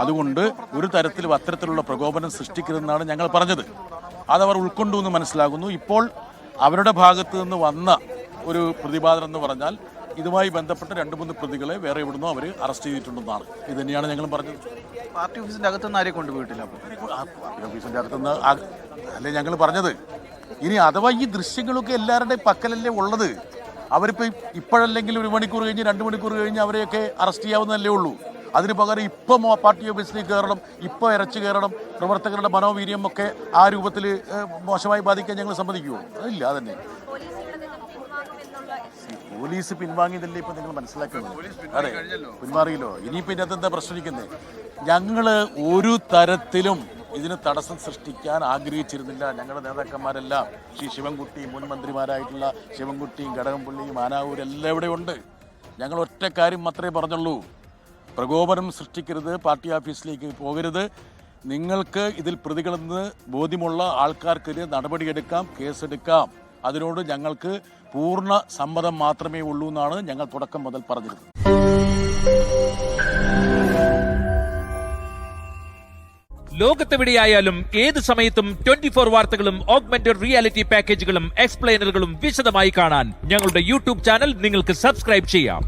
അതുകൊണ്ട് ഒരു തരത്തിലും അത്തരത്തിലുള്ള പ്രകോപനം സൃഷ്ടിക്കരുതെന്നാണ് ഞങ്ങൾ പറഞ്ഞത്. അതവർ ഉൾക്കൊണ്ടു എന്ന് മനസ്സിലാകുന്നു. ഇപ്പോൾ അവരുടെ ഭാഗത്തു നിന്ന് വന്ന ഒരു പ്രതിപാദനം എന്ന് പറഞ്ഞാൽ ഇതുമായി ബന്ധപ്പെട്ട 2-3 പ്രതികളെ വേറെ എവിടുന്നോ അവർ അറസ്റ്റ് ചെയ്തിട്ടുണ്ടെന്നാണ്. ഇത് തന്നെയാണ് ഞങ്ങൾ പറഞ്ഞത്. പാർട്ടി ഓഫീസിന്റെ അകത്തുനിന്ന് ആരെയും കൊണ്ടുപോയിട്ടില്ല. പാർട്ടി ഓഫീസിന്റെ അടുത്തുനിന്ന് അല്ലേ ഞങ്ങൾ പറഞ്ഞത്. ഇനി അഥവാ ഈ ദൃശ്യങ്ങളൊക്കെ എല്ലാവരുടെയും പക്കലല്ലേ ഉള്ളത്. അവരിപ്പോൾ ഇപ്പോഴല്ലെങ്കിൽ 1 മണിക്കൂർ കഴിഞ്ഞ് 2 മണിക്കൂർ കഴിഞ്ഞ് അവരെയൊക്കെ അറസ്റ്റ് ചെയ്യാവുന്നതല്ലേ ഉള്ളൂ. അതിന് പകരം ഇപ്പം പാർട്ടി ഓഫീസിലേക്ക് കയറണം, ഇപ്പോൾ ഇരച്ചു കയറണം, പ്രവർത്തകരുടെ മനോവീര്യം ഒക്കെ ആ രൂപത്തിൽ മോശമായി ബാധിക്കാൻ ഞങ്ങൾ സമ്മതിക്കുമോ? അതില്ല. അതന്നെ പോലീസ് പിൻവാങ്ങിയതല്ലേ ഇപ്പം നിങ്ങൾ മനസ്സിലാക്കുന്നത്. അതെ, പിന്മാറിയല്ലോ. ഇനിയിപ്പോൾ ഇതിനകത്ത് എന്താ പ്രശ്നിക്കുന്നത്? ഞങ്ങൾ ഒരു തരത്തിലും ഇതിന് തടസ്സം സൃഷ്ടിക്കാൻ ആഗ്രഹിച്ചിരുന്നില്ല. ഞങ്ങളുടെ നേതാക്കന്മാരെല്ലാം ശ്രീ ശിവൻകുട്ടി, മുൻ മന്ത്രിമാരായിട്ടുള്ള ശിവൻകുട്ടിയും കടകംപള്ളിയും ആനാവൂരും എല്ലാം ഇവിടെ ഉണ്ട്. ഞങ്ങൾ ഒറ്റ കാര്യം മാത്രമേ പറഞ്ഞുള്ളൂ: പ്രകോപനം സൃഷ്ടിക്കരുത്, പാർട്ടി ഓഫീസിലേക്ക് പോകരുത്. നിങ്ങൾക്ക് ഇതിൽ പ്രതികളെന്ന് ബോധ്യമുള്ള ആൾക്കാർക്കെതിരെ നടപടിയെടുക്കാം, കേസെടുക്കാം. അതിനോട് ഞങ്ങൾക്ക് പൂർണ്ണ സമ്മതം മാത്രമേ ഉള്ളൂ എന്നാണ് ഞങ്ങൾ തുടക്കം മുതൽ പറഞ്ഞിരുന്നത്. ലോകത്തെവിടെയായാലും ഏത് സമയത്തും 24 വാർത്തകളും ഓഗ്മെന്റഡ് റിയാലിറ്റി പാക്കേജുകളും എക്സ്പ്ലെയിനറുകളും വിശദമായി കാണാൻ ഞങ്ങളുടെ യൂട്യൂബ് ചാനൽ നിങ്ങൾക്ക് സബ്സ്ക്രൈബ് ചെയ്യാം.